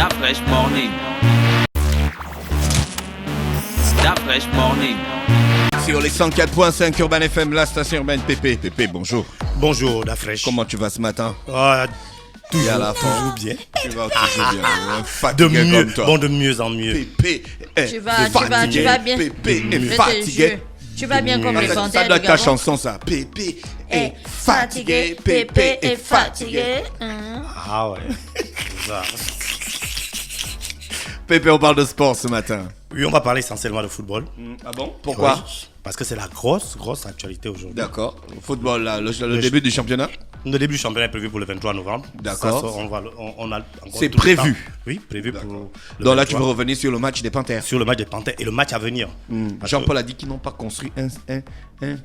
That fresh morning. That fresh morning. Sur les 104.5 Urban FM, la station urbaine Pépé. Pépé, bonjour. Bonjour, Dafresh. Comment tu vas ce matin? Toujours, à la fin. toujours bien. Tu vas toujours bien. Fatigué De mieux, comme toi. bon, de mieux en mieux. Pépé est Tu vas bien. Pépé est Je te fatigué. jure. Tu vas bien comme les Ça panthères doit du être ta Gabon. chanson, ça. Pépé est fatigué. Pépé est fatigué. Ah ouais. C'est ça. Pépé, on parle de sport ce matin. Oui, on va parler essentiellement de football. Ah bon? Pourquoi? Oui, parce que c'est la grosse actualité aujourd'hui. D'accord. Football, là, le début du championnat? Le début du championnat est prévu pour le 23 novembre. D'accord. Ça, on a encore C'est tout le prévu. temps. Oui, prévu pour le Donc là, tu 23. veux revenir sur le match des Panthères. Sur le match des Panthères et le match à venir. Parce Jean-Paul a dit qu'ils n'ont pas construit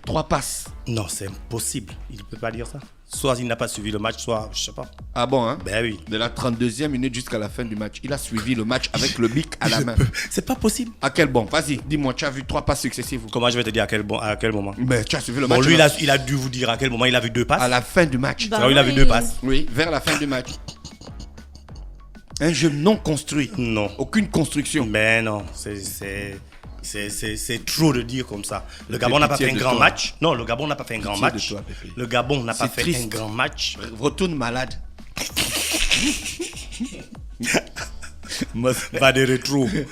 trois passes. que- Non, c'est impossible. Il ne peut pas dire ça. Soit il n'a pas suivi le match, soit je sais pas. Ah bon, hein? Ben oui. De la 32e minute jusqu'à la fin du match, il a suivi le match avec le bic à la main. C'est pas possible. À quel bon? Vas-y, dis-moi, tu as vu trois passes successives? Comment je vais te dire à quel moment? Mais tu as suivi le Bon, match. lui, là. il a dû vous dire à quel moment il a vu deux passes. À la fin du match. Bah Alors, il a vu oui. deux passes. Oui, vers la fin du match. Un jeu non construit. Non. Aucune construction. Mais non, c'est trop de dire comme ça. Le Gabon n'a pas fait un pitié de grand toi. match. Non, le Gabon n'a pas fait un grand Pitié de match. toi, Pépé. Le Gabon n'a pas C'est fait triste. un grand match. Retourne malade. Va de rétro. Oui,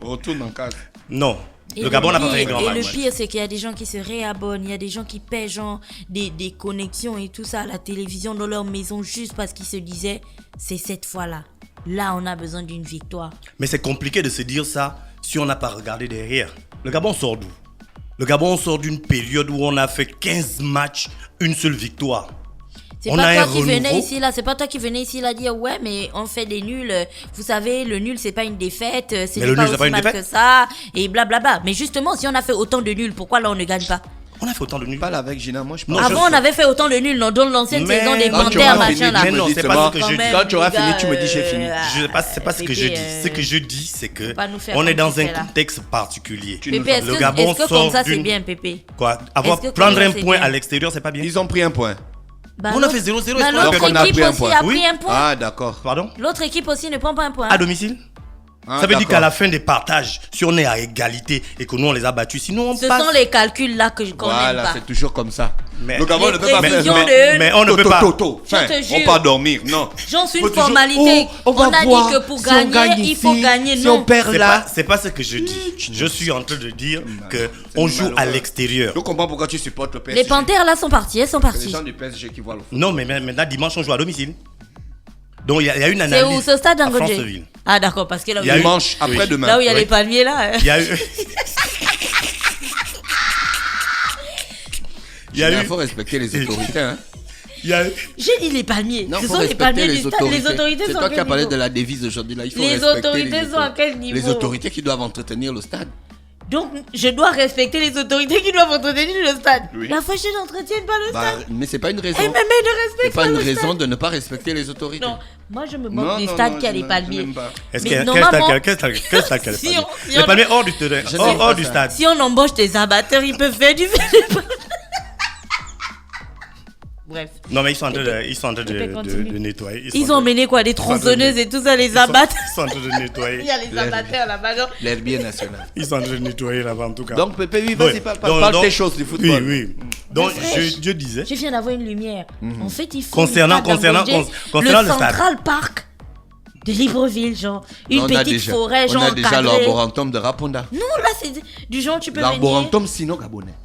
retourne en casa. Non, Et le Gabon n'a pas fait un pire- grand Et match. le pire, c'est qu'il y a des gens qui se réabonnent, il y a des gens qui paient genre des connexions et tout ça à la télévision dans leur maison juste parce qu'ils se disaient c'est cette fois-là. Là, on a besoin d'une victoire. Mais c'est compliqué de se dire ça si on n'a pas regardé derrière. Le Gabon sort d'où? Le Gabon sort d'une période où on a fait 15 matchs, une seule victoire. C'est On pas a toi un qui venais renouveau. ici là, c'est pas toi qui venais ici là dire ouais mais on fait des nuls. Vous savez le nul c'est pas une défaite, c'est Mais le pas nul, c'est aussi pas une mal défaite. que ça et blablabla. Mais justement si on a fait autant de nuls, pourquoi là on ne gagne pas? On a fait autant de nuls. Parle avec Gina, moi je Non, pense. Avant on avait fait autant de nuls dans l'ancienne Mais saison des quand tu Panthères auras machin fini, là. tu me non, dis c'est seulement- pas ce que Quand je dis. même, Quand tu auras les fini, gars, tu me dis j'ai fini. C'est pas ce que je Pépé, dis. Ce que je dis, c'est que pas nous faire on est dans comme un tu fais là. contexte particulier. Pépé, est-ce Le que, Gabon est-ce que sort comme ça c'est d'une- bien Pépé? Quoi? Avoir Est-ce que prendre comme ça, un c'est point bien? à l'extérieur, c'est pas bien. Ils ont pris un point. Bah, On a l'autre- fait 0-0. bah, est-ce qu'on a l'autre perdu? on a équipe pris un aussi point. a Oui. pris un point. Ah d'accord. Pardon? L'autre équipe aussi ne prend pas un point. À domicile? Ah, Ça veut dire d'accord. qu'à la fin des partages, si on est à égalité et que nous on les a battus, sinon on Ce passe. sont les calculs là qu'on n'aime Voilà, pas. c'est toujours comme ça. Mais- Le Gabon Les ne peut pas faire prévisions ça. de- mais on ne peut pas. Fin, te on jure. pas dormir, non. J'en suis Faut une toujours- formalité. Oh, va on a voir dit que pour si on gagner, gagne il faut ici, gagner. si Non. on perd là. C'est pas ce que je dis. Je suis en train de dire que c'est on joue à malheureux. l'extérieur. Je comprends pourquoi tu supportes le PSG. Les Panthères là sont partis, elles sont C'est les parties. gens du PSG qui voient le foot. Non, mais maintenant dimanche on joue à domicile. Donc il y a une C'est analyse. où ce stade à Ngoje? Franceville. Ah d'accord, parce que là où Il y a eu- Dimanche après-demain. là où il y a Oui. les palmiers là. Il y a eu. Il y a Il eu. faut respecter les autorités. Hein. Il y a eu. J'ai dit les palmiers. Non, Ce faut sont les respecter palmiers du les stade. autorités. Les autorités C'est sont toi à qui quel as parlé niveau? de la devise aujourd'hui. Là, il faut Les respecter autorités sont à quel niveau? Les autorités qui doivent entretenir le stade. Donc je dois respecter les autorités qui doivent entretenir le stade. Oui. La fois je n'entretienne pas le Bah, stade. mais c'est pas une raison. Eh mais ne C'est respecte pas pas une le raison stade. de ne pas respecter les autorités. Non, moi je me Non, moque des non, stades non, qui a je les n'aime- palmiers. je n'aime pas. Est-ce Mais qu'il y a normalement- quel stade Si on- si Les on- palmiers hors du terrain. Je n'aime pas Hors du ça. stade. Si on embauche des abatteurs, ils peuvent faire du Bref. Non, mais ils sont en train Pépé, continue. de nettoyer. Ils ont mené quoi? Des tronçonneuses et tout ça, les abattent. Ils sont en train de Il nettoyer. y a les abatteurs là-bas. genre. L'herbier national. Ils sont en train de nettoyer là-bas en tout cas. Donc, Pépé, oui, vas-y, Ouais. parle Donc- tes choses du football. Oui, oui. Donc, Mais je disais. Je viens d'avoir une lumière. En fait, il faut Concernant- concernant le le stade. Central Park de Libreville, genre une On a petite déjà- forêt, on genre a déjà encadrée. l'arboretum de Raponda. Non, là c'est du genre tu peux venir. L'arboretum sino-gabonais.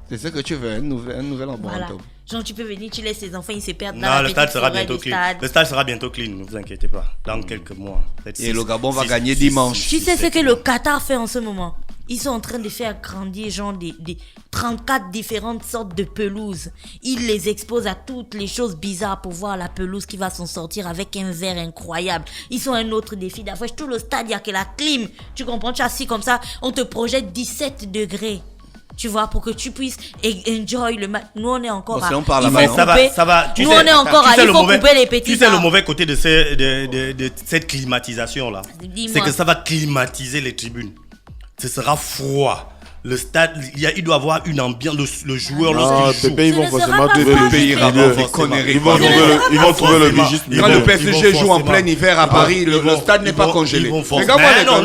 C'est ça que tu veux, un nouvel Voilà. arboretum. Genre tu peux venir, tu laisses tes enfants, ils se perdent dans Non, la le stade petite sera forêt bientôt du clean. stade. Le stade sera bientôt clean, ne vous inquiétez pas. Dans quelques mois. Peut-être Et six- le Gabon va six- gagner six- dimanche. six- Tu sais six- ce que sept le mois. Qatar fait en ce moment? Ils sont en train de faire grandir genre des 34 différentes sortes de pelouses. Ils les exposent à toutes les choses bizarres pour voir la pelouse qui va s'en sortir avec un verre incroyable. Ils sont un autre défi. D'après tout le stade, il n'y a que la clim. Tu comprends? Tu es assis comme ça, on te projette 17 degrés. Tu vois, pour que tu puisses enjoy le match. Nous, on est encore Bon, à... si on parle il faut là-bas, non? couper- Ça va. Tu Nous, sais- on est encore tu à... sais Il le faut mauvais- couper les petits Tu sais le arbres. mauvais côté de cette climatisation là. Dis-moi. C'est que ça va climatiser les tribunes. Ce sera froid. le stade, il doit avoir une ambiance, le joueur Non, lorsqu'il joue. Pépé, ils vont Ce ne forcément sera pas trouver le facile. milieu. Ils vont Ils vont trouver le juste Quand milieu. le PSG joue en plein hiver à Paris, le stade n'est pas congelé. Regarde-moi les non,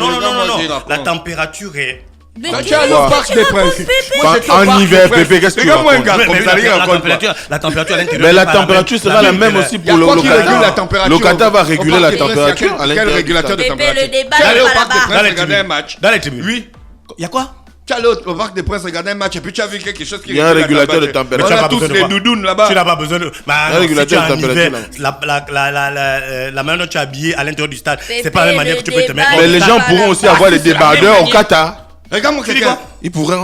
gars, la température est... Mais Tu as le Parc des Princes. Moi, j'étais au En Parc des hiver, Princes. Pépé, qu'est-ce que tu Regarde-moi un racontes? gars, Mais comme ça, il raconte pas. la température à l'intérieur. Mais la n'est pas température même. sera la même que aussi Il y a pour le quoi qui régule la locataire. température? Le Qatar va Au réguler Parc la des Princes, température à Quel l'intérieur. régulateur de Pépé, température? le débat Tu es allé n'est au pas Parc des là-bas. Princes regarder un match. Dans les tribunes. Oui. Il y a quoi? Tu es allé au Parc des Princes regarder un match et puis tu as vu quelque chose qui Il y a un régule la régulateur de température. température. On a tous les doudounes là-bas. Tu n'as pas besoin de. Bah, Un non, si régulateur tu es de en hiver, température, la manière dont tu es habillé à l'intérieur du stade, Pépé, c'est pas la même manière que tu peux te le mettre. débat Mais les n'est gens pas pourront là-bas. aussi avoir les c'est la débardeurs même au Qatar. Regarde-moi Tu dis quelqu'un. quoi? Ils pourraient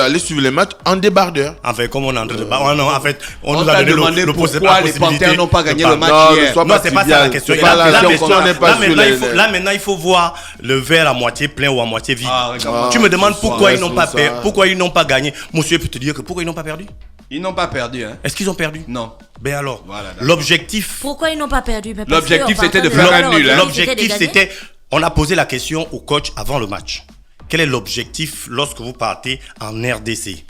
aller suivre les matchs en débardeur. Enfin, comme on est en train de. Non, en fait, on On nous a t'a donné demandé la pourquoi les Panthères n'ont pas gagné le match Non, ne hier. sois Non, pas c'est pas ça la trivial. question. C'est pas Là, la maintenant, question n'est pas sur les... là, maintenant, il faut voir le verre à moitié plein ou à moitié vide. Ah, regarde-moi. Tu me demandes c'est pourquoi ça, ils n'ont c'est pas ça. pourquoi ils n'ont pas gagné. Monsieur peut te dire que pourquoi ils n'ont pas perdu. Ils n'ont pas perdu, hein. Est-ce qu'ils ont perdu? Non. Ben alors, Voilà, d'accord. l'objectif, Pourquoi ils n'ont pas perdu? Mais parce L'objectif, qu'on va c'était de entendre faire les un nul, hein. valeurs, l'objectif de gagner. c'était, on a posé la question au coach avant le match. Quel est l'objectif lorsque vous partez en RDC?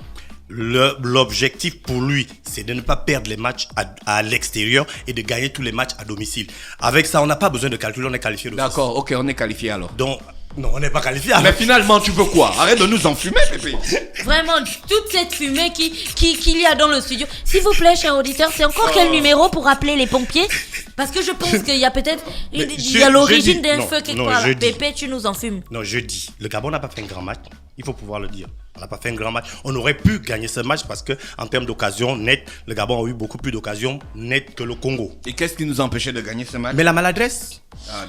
L'objectif pour lui, c'est de ne pas perdre les matchs à l'extérieur et de gagner tous les matchs à domicile. Avec ça, on n'a pas besoin de calculer, on est qualifié de D'accord, ok, on est qualifié alors. Donc, non, on n'est pas qualifié. Mais finalement, tu veux quoi? Arrête de nous enfumer, Pépé. Vraiment, toute cette fumée qu'il y a dans le studio. S'il vous plaît, cher auditeur, c'est encore quel numéro pour appeler les pompiers? Parce que je pense qu'il y a peut-être il y a l'origine d'un feu quelque part. Pépé, tu nous enfumes. Non, je dis, le Gabon n'a pas fait un grand match. Il faut pouvoir le dire. On n'a pas fait un grand match. On aurait pu gagner ce match parce que, en termes d'occasions nettes, le Gabon a eu beaucoup plus d'occasions nettes que le Congo. Et qu'est-ce qui nous empêchait de gagner ce match? Mais la maladresse.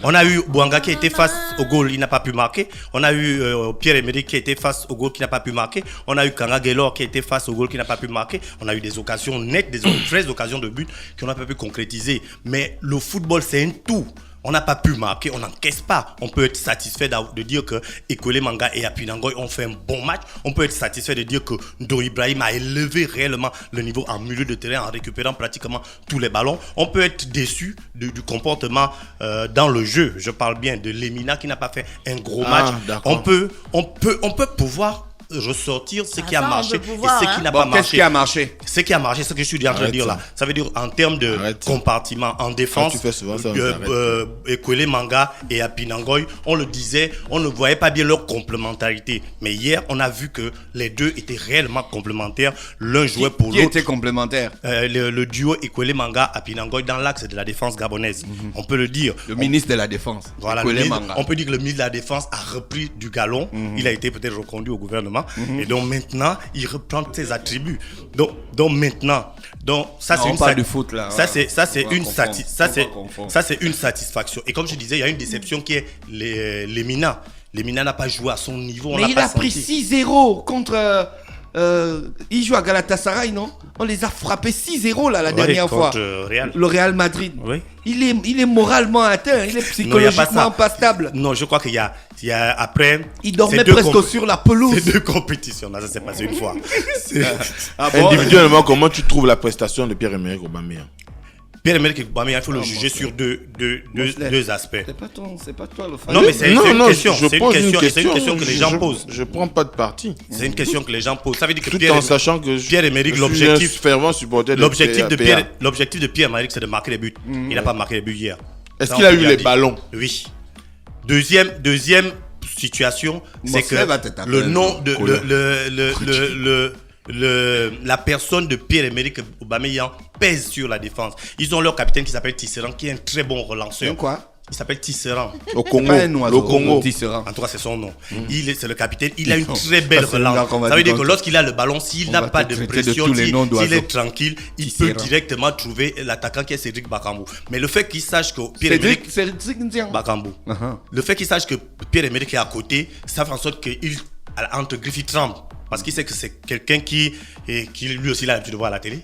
On a eu Bouanga qui était face au goal, il n'a pas pu marquer. On a eu Pierre-Emerick qui était face au goal, qui n'a pas pu marquer. On a eu Kanga Gaylor qui était face au goal, qui n'a pas pu marquer. On a eu des occasions nettes, des 13 occasions de but qu'on n'a pas pu concrétiser. Mais le football, c'est un tout. On n'a pas pu marquer, on n'encaisse pas. On peut être satisfait de dire que Ekole Manga et Apinangoy ont fait un bon match. On peut être satisfait de dire que Ndo Ibrahim a élevé réellement le niveau en milieu de terrain en récupérant pratiquement tous les ballons. On peut être déçu du comportement dans le jeu. Je parle bien de Lemina qui n'a pas fait un gros match. On peut pouvoir ressortir ce qui a ça, on marché peut pouvoir, et ce qui n'a Bon, pas marché. qu'est-ce qui a marché? Ce qui a marché, ce que je suis en train de dire là, ça veut dire en termes de compartiment, en défense, Quand tu fais souvent ça, Ekole Manga et Apinangoy, on le disait, on ne voyait pas bien leur complémentarité. Mais hier, on a vu que les deux étaient réellement complémentaires. L'un jouait pour Qui l'autre. était complémentaire? Le duo Ekole Manga Apinangoy dans l'axe de la défense gabonaise. On peut le dire. Le ministre de la Défense. Voilà, Ekole Manga. on peut dire que le ministre de la Défense a repris du galon. Il a été peut-être reconduit au gouvernement. Et donc maintenant, il reprend ses attributs. Donc maintenant, ça Non, c'est on une parle du foot, là. Ça c'est On va une confondre. ça c'est une satisfaction. Et comme je disais, il y a une déception qui est Lemina. Lemina n'a pas joué à son niveau. On Mais l'a il pas a pris senti. 6-0 contre... il joue à Galatasaray, non? On les a frappés 6-0 là la dernière fois. Contre Real. Le Real Madrid. Oui. Il est moralement atteint, il est psychologiquement pas stable. Non, je crois qu'il y a après. Il dormait ces deux presque sur la pelouse. Ces deux compétitions là, ça s'est passé une fois. Ah bon? Individuellement, comment tu trouves la prestation de Pierre-Emerick Aubameyang? Pierre-Emerick Aubameyang, il faut le juger sur deux aspects. C'est pas toi le fan. Non, mais c'est une question. je C'est une pose question que les gens posent. Je prends pas de parti. C'est une question que les gens posent. Ça veut dire que Tout en sachant que Pierre-Emerick, je suis un fervent supporter de l'objectif de PA. Pierre-Emerick, c'est de marquer les buts. Il n'a pas marqué les buts hier. Est-ce Ça, qu'il on a peut eu bien les dire. ballons? Oui. Deuxième situation, c'est que Mosley va te taper le un nom jour. de la personne de Pierre-Emerick Aubameyang pèse sur la défense. Ils ont leur capitaine qui s'appelle Tisserand, qui est un très bon relanceur. Quoi? Il s'appelle Tisserand. Au Congo. Pas un oiseau, Le Congo. Tisserand. En tout cas, c'est son nom. C'est le capitaine. Il a une très belle c'est le gars relance. qu'on va Ça veut dire dire que lorsqu'il a le ballon, s'il on n'a va pas te de traiter de pression, tous les noms s'il d'oiseaux. est tranquille, il peut Tisserand. directement trouver l'attaquant qui est Cédric Bakambu. Mais le fait qu'il sache que Pierre-Emerick Cédric Ndiang. Bakambu, le fait qu'il sache que Pierre-Emerick est à côté, ça fait en sorte qu'il, entre griffes, il tremble. Parce qu'il sait que c'est quelqu'un qui lui aussi a l'habitude de voir à la télé.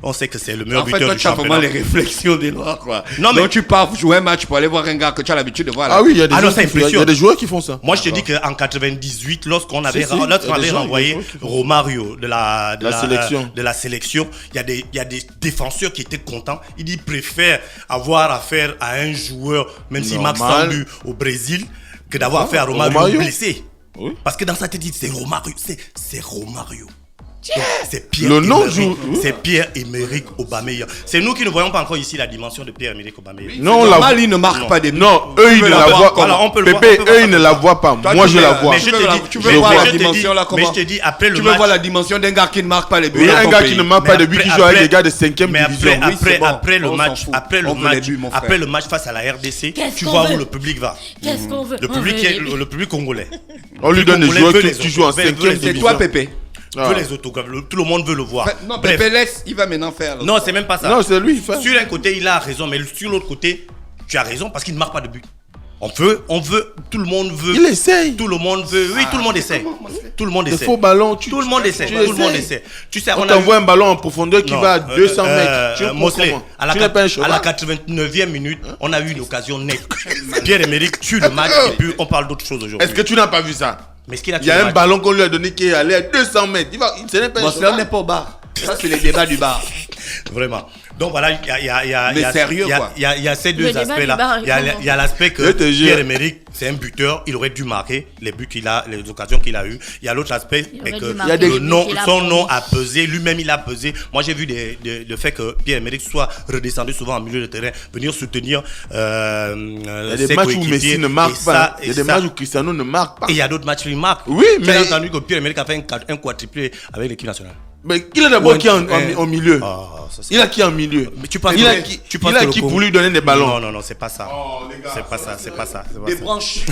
On sait que c'est le meilleur En fait, buteur toi, du tu as vraiment championnat. les réflexions des Noirs, quoi. Non, mais- Donc, tu pars jouer un match pour aller voir un gars que tu as l'habitude de voir. Là. Ah oui, il y a des Ah non, joueurs ça qui font- il y impressionne. a des joueurs qui font ça. Moi, je te dis qu'en 98, lorsqu'on avait, Si, il y a des gens, renvoyé il y a des gens qui font. Romario de la sélection. de la sélection, il y a des défenseurs qui étaient contents. Ils préfèrent avoir affaire à un joueur, même si Max Normal. Sambu au Brésil, que d'avoir affaire à Romario Romario. blessé. Oui. Parce que dans sa tête, il dit c'est Romario. C'est Romario. Donc, c'est Pierre. Le nom Emerick. joue. C'est Pierre-Emerick Aubameyang. C'est nous qui ne voyons pas encore ici la dimension de Pierre-Emerick Aubameyang. Non, on la Normal, il ne marque pas des buts. Non, eux, ils ne la voient Voilà, pas. on peut le voir, Pépé, on peut voir eux, ils ne la voient pas. Toi, Moi, tu je veux la la- vois. Mais je te dis, tu veux voir mais la je te dimension, dis- là, comment mais je te dis, après le Tu match. veux voir la dimension d'un gars qui ne marque pas les buts. Oui, dans un ton gars pays. qui ne marque pas de but, qui joue avec des gars de 5e mais division. après, Oui, c'est bon. après le On s'en match, fout. après le On veut les match, buts, mon frère. après le match face à la RDC, Qu'est-ce tu qu'on vois veut où le public va. Qu'est-ce qu'on veut? Le public, le public congolais. On lui donne des Congolais joueurs veut qui les jouent en autres. Veut 5e les C'est division. toi, Pépé. Ah. Veut les autographes. Tout le monde veut le voir. Non, Bref. Pépé laisse, il va maintenant faire. là. Non, c'est même pas ça. Non, c'est lui, frère. Sur un côté, il a raison, mais sur l'autre côté, tu as raison parce qu'il ne marque pas de but. On veut, tout le monde veut. Il essaye. Tout le monde veut. Oui, tout le monde essaie. Tout le monde Des essaie. faux ballons. Tout le monde essaie. tu Tout le monde essayes. essaie. Tu sais, On a eu- t'envoie un ballon en profondeur qui Non, va à 200 mètres. Tu Mosley, comprends. Tu n'es pas un à la cheval. 89e minute, on a eu une occasion nette. Pierre-Emerick tue le match et puis on parle d'autre chose aujourd'hui. Est-ce que tu n'as pas vu ça? Mais est-ce qu'il a Il tué y a le un match? ballon qu'on lui a donné qui est allé à 200 mètres. Ce n'est pas Bon, un c'est on n'est cheval. pas au bar. Ça, c'est les débats du bar. Vraiment. Donc voilà, il y a Mais sérieux, quoi. Il y a ces Le deux débat du aspects-là. bar, Il y a l'aspect Je que te jure. Pierre-Emerick, c'est un buteur, il aurait dû marquer les buts qu'il a, les occasions qu'il a eues. Il y a l'autre aspect, Il c'est aurait que dû marquer le les buts nom, qu'il a son promis. nom a pesé, lui-même il a pesé. Moi j'ai vu le fait que Pierre-Emerick soit redescendu souvent en milieu de terrain, venir soutenir Il y a ses des matchs où coéquipiers. Messi ne Et marque ça- pas. Il y et a des ça- matchs où Cristiano ne marque pas. Et il y a d'autres matchs où il marque. Oui, Tu as mais- entendu que Pierre-Emerick a fait un quadruplé avec l'équipe nationale. Mais il a d'abord Ouais, qui en milieu. Ah, ça, c'est- Il a qui en milieu. Mais tu penses Il a que- qui tu penses il a que le qui Congo- pour lui donner des ballons. Non, non, non, c'est pas ça. C'est pas ça. Des ça. branches.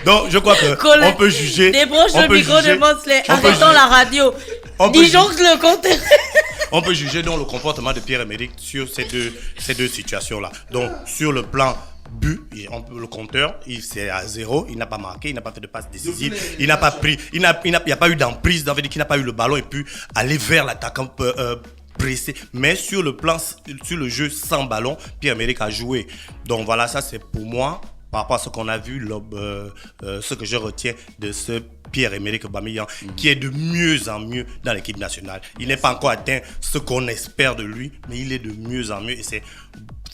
Donc, je crois que Colin, on peut juger. débranche on le peut micro juger- de Mosley. on peut Arrêtons juger- la radio. on peut Disons que le compte. On peut juger donc le comportement de Pierre-Emerick sur ces deux situations-là. Donc, sur le plan but, le compteur, c'est à 0, il n'a pas marqué, il n'a pas fait de passe décisive, il n'a pas pris, il n'y a pas eu d'emprise, ça veut dire qu'il n'a pas eu le ballon et puis aller vers l'attaquant pressé. Mais sur le jeu sans ballon, Pierre-Emerick a joué. Donc voilà, ça c'est pour moi, par rapport à ce qu'on a vu, ce que je retiens de ce Pierre-Emerick Aubameyang, qui est de mieux en mieux dans l'équipe nationale. Il n'est pas encore atteint ce qu'on espère de lui, mais il est de mieux en mieux et c'est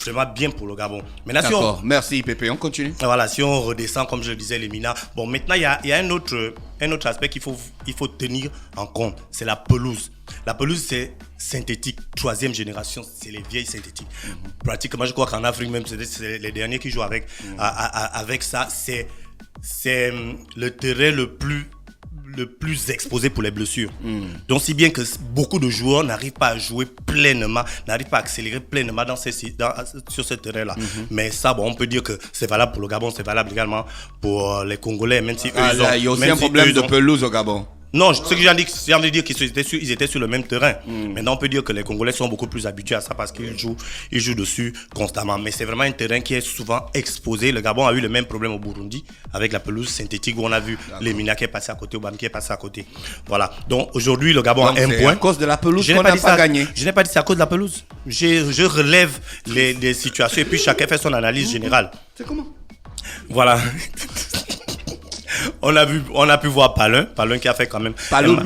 vraiment bien pour le Gabon. Maintenant, si on, D'accord. Merci, Pépé. On continue. voilà, si on redescend, comme je le disais, les Mina. Bon, maintenant, il y a un autre aspect qu'il faut tenir en compte. C'est la pelouse. La pelouse, c'est synthétique. 3e génération, c'est les vieilles synthétiques. Pratiquement, je crois qu'en Afrique, même, c'est les derniers qui jouent avec ça. C'est le terrain le plus exposé pour les blessures. Donc, si bien que beaucoup de joueurs n'arrivent pas à jouer pleinement, n'arrivent pas à accélérer pleinement sur ce terrain-là. Mais ça, bon, on peut dire que c'est valable pour le Gabon, c'est valable également pour les Congolais, même si eux, Ah, là, il y a aussi même un si problème eux, de pelouse au Gabon. Non, ce que j'ai envie de dire qu'ils étaient sur le même terrain. Maintenant, on peut dire que les Congolais sont beaucoup plus habitués à ça parce qu'ils jouent dessus constamment. Mais c'est vraiment un terrain qui est souvent exposé. Le Gabon a eu le même problème au Burundi avec la pelouse synthétique où on a vu les Mina qui est passé à côté, Obama qui est passé à côté. Voilà. Donc aujourd'hui, le Gabon Donc, a un c'est point. à cause de la pelouse Je n'ai qu'on pas n'a dit pas ça. gagné. Je n'ai pas dit que c'est à cause de la pelouse. Je relève les situations et puis chacun fait son analyse générale. C'est comment? Voilà. On a pu voir Palin qui a fait quand même. Palin.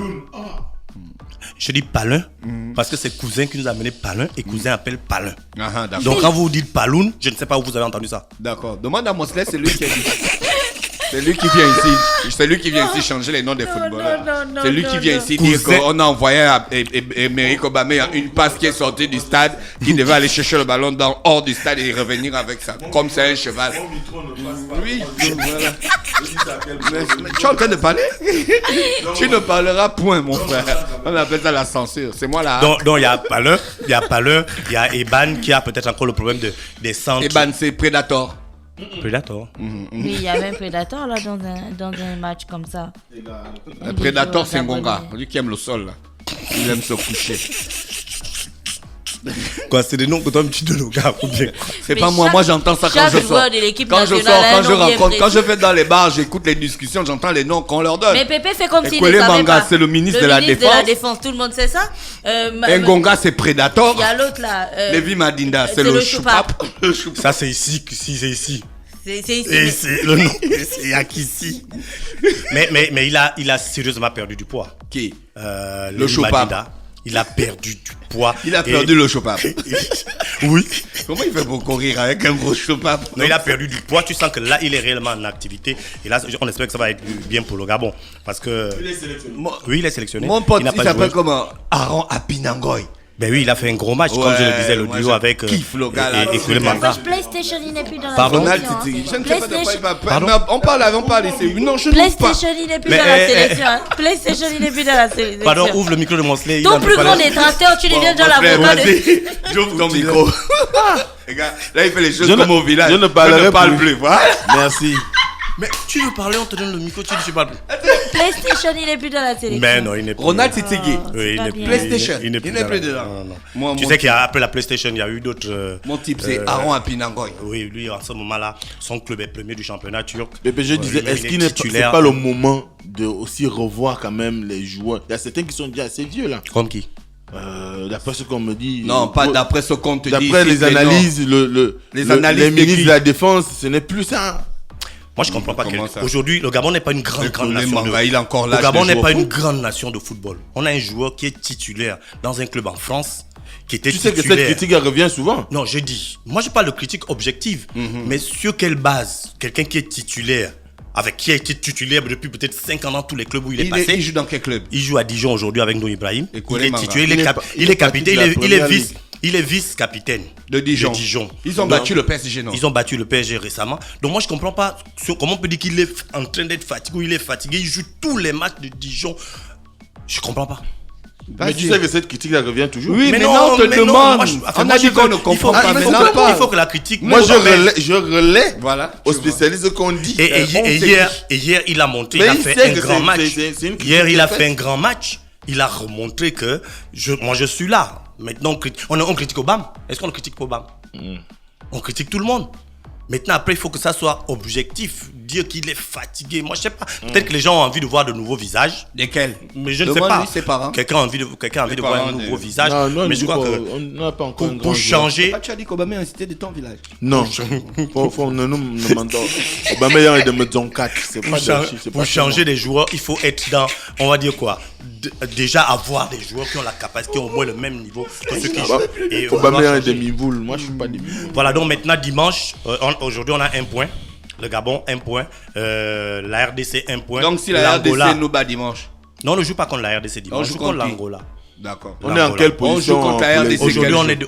Je dis Palin parce que c'est cousin qui nous a amené Palin et cousin appelle Palin. Ah, d'accord. Donc quand vous dites Paloun, je ne sais pas où vous avez entendu ça. D'accord. Demande à Mosley, c'est lui qui a dit. C'est lui qui vient ici. C'est lui qui vient ici changer les noms des footballeurs. non, C'est lui non, qui vient non. ici dire Cousin. qu'on a envoyé à Emerick Aubameyang une passe qui est sortie du stade, qui devait aller chercher le ballon hors du stade et revenir avec ça, comme c'est un cheval. Oui, voilà. Mais tu es en train de parler? Tu ne parleras point, mon frère. On appelle ça la censure. C'est moi là. Donc il y a Palin, il y a Eban qui a peut-être encore le problème des centres. Eban, c'est Predator. Predator. Oui, il y avait un prédateur là dans un match comme ça. Le Predator, c'est Ngonga. Lui qui aime le sol là. Il aime se coucher. Quoi, c'est des noms que toi tu donnes aux gars ou bien? C'est Mais pas moi, chaque- moi j'entends ça quand chaque je sors. joueur de l'équipe Quand je nationale sors, a quand un je nom bien rencontre, quand précis. je vais dans les bars, j'écoute les discussions, j'entends les noms qu'on leur donne. Mais Pépé fait comme Et s'il Kwele ne savait Manga, pas. c'est le ministre de la Défense. Tout le monde sait ça. Ngonga, c'est Predator. Il y a l'autre là. Levi Madinda, c'est c'est le le choupap. Ça c'est ici, c'est ici. C'est Et ici. c'est le nom, c'est Akissi. Mais il a sérieusement perdu du poids. Qui Le Chopin. Madinda, il a perdu du poids. Il a perdu le choupap. Oui. Comment il fait pour courir avec un gros choupape? Non, il a perdu du poids. Tu sens que là, il est réellement en activité. Et là, on espère que ça va être bien pour le Gabon. Parce que. Oui, il est sélectionné. Mon pote, n'a il pas s'appelle joué. comment? Aaron Apinangoy. Ben oui, il a fait un gros match, comme je le disais, le moi, duo je avec kiffe le gars, là. et Koulemanga. PlayStation, il n'est plus dans la Pardon? Ronald sélection. Titi. Je ne sais pas de quoi il PlayStation, parle. Pardon? Mais on parle ici. Non, je ne sais pas. PlayStation, il n'est plus Mais, dans la sélection. Hein. PlayStation, il n'est plus dans la sélection. Pardon, ouvre le micro de Monsley. il Ton a plus pas grand les- détracteur, tu deviens dans Mon la frère, voix de... vas-y, j'ouvre ton micro. Les gars, là, il fait les choses Je ne- comme au village. je ne parlerai parle plus. plus. Voilà. Merci. Mais tu veux parler, on te donne le micro, tu dis tu parles plus. PlayStation, il n'est plus dans la sélection. Mais non, il n'est plus. Ronald Titi. Oui, il pas n'est bien. plus. PlayStation. Il n'est plus dedans. Non, non. Moi, Tu mon sais qu'après la PlayStation, il y a eu d'autres. Mon type, c'est Aaron Apinangoy. Oui, lui, en ce moment-là, son club est premier du championnat turc. Pépé, je disais, il est-ce est qu'il n'est pas, titulaire. c'est pas le moment de aussi revoir quand même les joueurs? Il y a certains qui sont déjà assez vieux là. Comme qui? D'après ce qu'on me dit. Non, pas d'après ce qu'on te dit. D'après ici, les c'est non. analyses, Les analyses les de ministres qui? de la Défense, ce n'est plus ça. Moi, je comprends pas. Comment ça? Aujourd'hui, le Gabon n'est pas une grande nation. Il est encore là. Le Gabon n'est pas une grande nation de football. On a un joueur qui est titulaire dans un club en France, qui était Tu sais que titulaire. cette critique elle revient souvent. Non, je dis. Moi, je parle de critique objective. Mais sur quelle base? Quelqu'un qui est titulaire, avec qui a été titulaire depuis peut-être 5 ans dans tous les clubs où il est passé. Il joue dans quel club? Il joue à Dijon aujourd'hui avec Noé Ibrahim. Et Il Koulemanga. est titulaire, Il est capitaine, parti de la première il est vice-capitaine De Dijon. Ils ont battu le PSG, non? Ils ont battu le PSG récemment. Donc moi je comprends pas comment on peut dire qu'il est en train d'être fatigué ou il est fatigué. Il joue tous les matchs de Dijon. Je comprends pas. Mais tu sais que cette critique elle revient toujours. Oui, mais non, on te demande. On a dit qu'on ne comprend pas. Il faut que la critique. Moi je relais Voilà. aux spécialistes qu'on dit. Et hier, il a montré, Mais il a il fait sait un que grand c'est- match. c'est une critique Hier, il a faite. fait un grand match. Il a remontré que moi, je suis là. Maintenant, on critique Obama. Est-ce qu'on critique pas Obama? On critique tout le monde. Maintenant, après, il faut que ça soit objectif. Dire qu'il est fatigué. Moi, je sais pas. Peut-être que les gens ont envie de voir de nouveaux visages. Desquels? Mais je ne sais pas. Demande-lui ses parents. Quelqu'un a envie de voir parents un nouveau de- visage. Non, mais je crois que on n'a pas encore un grand pour joueur. changer. Tu as dit qu'Obama est un cité de ton village. Non, faut ne nous demandons. Obama est de Maison 4. C'est pas Pour changer des joueurs, il faut être dans, on va dire quoi, déjà avoir des joueurs qui ont la capacité, au moins le même niveau que ceux qui jouent. Et on Obama doit est changer. demi-boule. Moi, je suis pas demi-boule. Voilà, donc maintenant dimanche, aujourd'hui on a un point. Le Gabon, un point. La RDC, un point. Donc si la L'Angola- RDC nous bat dimanche. Non, on ne joue pas contre la RDC dimanche. On joue contre qui? l'Angola. D'accord. On est en quelle On joue position contre la pour les- RDC.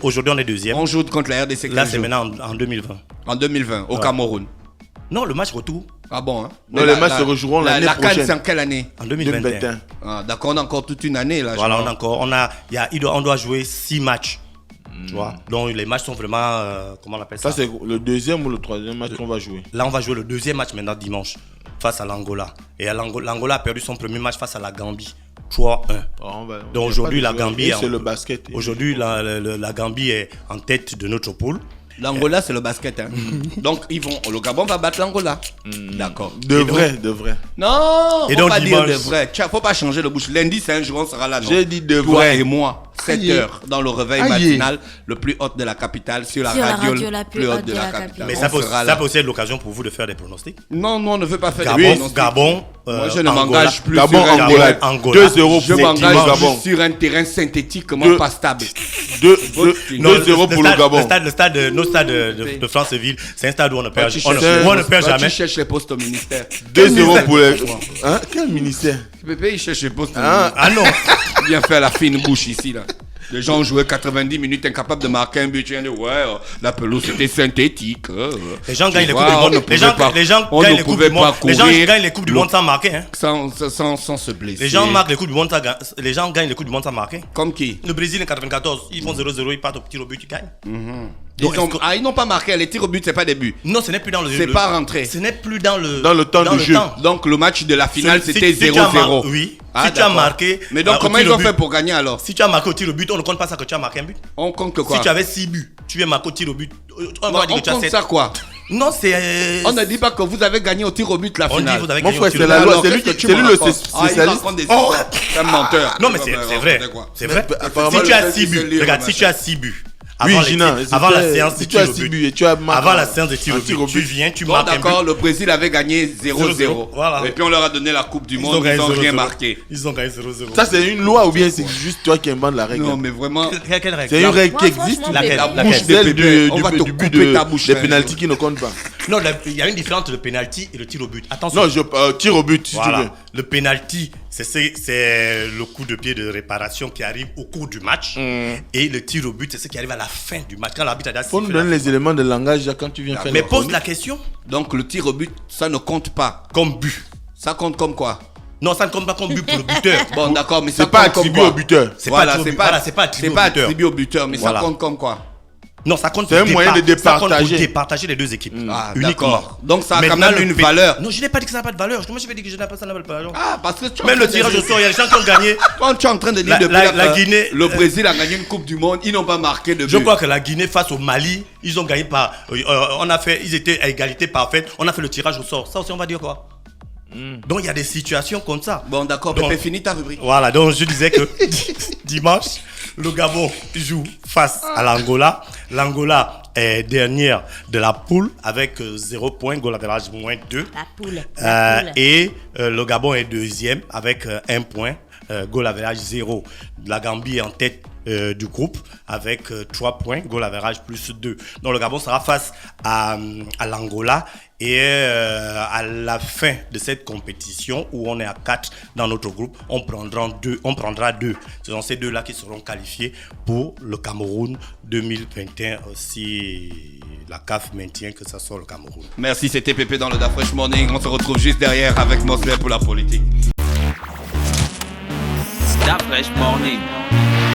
Aujourd'hui, on est deuxième. On joue contre la RDC. Là, quel c'est jour? maintenant en 2020. En 2020, au Cameroun. Non, le match retour Ah bon, hein? Non, les matchs se rejoueront l'année La CAN, prochaine. c'est en quelle année? en 2021. 2021. Ah, d'accord, on a encore toute une année là. je Voilà, crois. on doit jouer 6 matchs. Tu vois? Donc les matchs sont vraiment, comment on appelle ça? Ça, c'est le deuxième ou le troisième match qu'on va jouer. Là, on va jouer le deuxième match maintenant dimanche face à l'Angola. Et l'Angola a perdu son premier match face à la Gambie. 3-1. Donc aujourd'hui, la Gambie c'est le basket. Aujourd'hui, la Gambie est en tête de notre poule. L'Angola, c'est le basket. Hein. Donc, le Gabon va battre l'Angola. D'accord. De vrai. Non, Et faut donc, pas dire de dimanche- vrai. Tiens, faut pas changer le bouche. Lundi, c'est un jour, on sera là. Non? J'ai dit de Toi vrai. et moi, 7 Aïe. heures, dans le réveil Aïe. matinal, le plus haut de la capitale, sur la radio la plus haute de la capitale. Mais On ça peut sera là. aussi être l'occasion pour vous de faire des pronostics. Non, on ne veut pas faire Gabon, des pronostics. Gabon. Moi, je ne Angola. m'engage plus Gabon, sur un Angola. terrain. Angola. 2-0 Je pour m'engage le Gabon. juste sur un terrain synthétiquement Deux- pas stable. 2-0 pour le Gabon. Nos stades de Franceville, c'est un stade où on ne perd, Tu on ne- cherches- où on ne perd toi, jamais. Tu cherches les postes au ministère. 2-0 pour les. Hein? Quel ministère? Pépé, il cherche les postes au Ah. ministère. Ah non. Il vient faire la fine bouche ici, là. Les gens ont joué 90 minutes incapables de marquer un but. Tu viens de la pelouse c'était synthétique. Les gens gagnent les Tu coupes du vois, monde. on ne Les gens pouvait pas- gagnent on les ne coupes pouvait du monde. pas Les gens courir. gagnent les coupes du monde sans marquer. Hein. Sans se blesser. Les gens marquent les coupes du monde. Les gens gagnent les coupes du monde sans marquer. Comme qui? Le Brésil en 94, ils font 0-0, ils partent au tir au but, ils gagnent. Ils n'ont pas marqué. Les tirs au but, c'est pas des buts. Non, ce n'est plus dans le. C'est pas rentré. Ce n'est plus dans le. Dans le temps de jeu. Donc le match de la finale, Si- c'était si tu as 0-0. oui. Ah, Si tu as d'accord. marqué. Mais donc, au comment tir ils au ont but, fait pour gagner alors? Si tu as marqué au tir au but, on ne compte pas ça que tu as marqué un but. On compte que quoi? Si tu avais 6 buts, tu viens marquer au tir au but. On Non, va dire on que tu as compte 7. ça quoi? Non, c'est. On ne dit pas que vous avez gagné au tir au but la On dit finale. vous avez Mon gagné au frère, tir c'est au la but. loi. Alors, C'est lui qu'est-ce que c'est tu lui me le racontes? Il spécialiste. raconte des histoires. C'est un menteur. Non, mais c'est vrai. C'est vrai. apparemment, Si tu as le 6 buts, lire, regarde, si machin. tu as 6 buts, Avant, Gina, avant la séance de si tu as tir au 6 but. buts et tu as marqué Avant la séance de tir un au but, tu viens, tu Bon, marques un d'accord, but. le Brésil avait gagné 0-0. Voilà. Et puis on leur a donné la Coupe du Monde, ils gagné n'ont rien 0-0. marqué. Ils ont gagné 0-0. Ça, c'est une loi ou bien c'est juste toi qui inventes la règle? Non, mais vraiment, Quelle règle? C'est une règle qui Moi, existe. franchement, Laquelle? la Laquelle? bouche des Celle bébés, on va te du but couper ta bouche. des pénaltys qui ne comptent pas. Non, il y a une différence entre le penalty et le tir au but. Attention. Non, je tire au but si tu veux. Voilà. Le penalty, c'est le coup de pied de réparation qui arrive au cours du match. Et le tir au but, c'est ce qui arrive à la fin du match. Quand l'arbitre a déjà Faut nous sifflé la donner fin. les éléments de langage là, quand tu viens faire Mais la pose chronique. la question donc le tir au but, ça ne compte pas. comme but. Ça compte comme quoi? Non, ça ne compte pas comme but pour le buteur. Bon, d'accord, mais ça C'est pas compte comme attribué quoi? au buteur. C'est Voilà, pas attribué- voilà, c'est pas attribué au buteur. attribué au buteur, mais Voilà. ça compte comme quoi? Non, ça compte C'est pour un moyen de ça compte pour départager. départager les deux équipes. Ah, uniquement. d'accord. Donc ça a quand Maintenant, même le une valeur. Non, je n'ai pas dit que ça n'a pas de valeur. Comment je vais dire que je n'ai pas ça n'a pas de valeur? Ah, parce que tu es Même en le train de tirage au dire- sort, il y a des gens qui ont gagné. Toi, tu es en train de dire La- depuis la là que Guinée, le Brésil a gagné une Coupe du Monde, ils n'ont pas marqué de but. Je crois que la Guinée face au Mali, ils ont gagné par. Ils étaient à égalité parfaite. On a fait le tirage au sort. Ça aussi, on va dire quoi? Donc il y a des situations comme ça. Bon, d'accord, Donc- Pépé, finis ta rubrique. Voilà, donc je disais que dimanche, le Gabon joue face à l'Angola. L'Angola est dernière de la poule avec 0 points, goal average moins 2. La poule. La poule. Et le Gabon est deuxième avec 1 point, goal average 0. La Gambie est en tête du groupe avec 3 points, goal average plus 2. Donc le Gabon sera face à l'Angola et à la fin de cette compétition où on est à 4 dans notre groupe, on prendra 2. Ce sont ces deux-là qui seront qualifiés pour le Cameroun 2021 si la CAF maintient que ça soit le Cameroun. Merci, c'était Pépé dans le Da Fresh Morning. On se retrouve juste derrière avec Mosley pour la politique. Da Fresh Morning.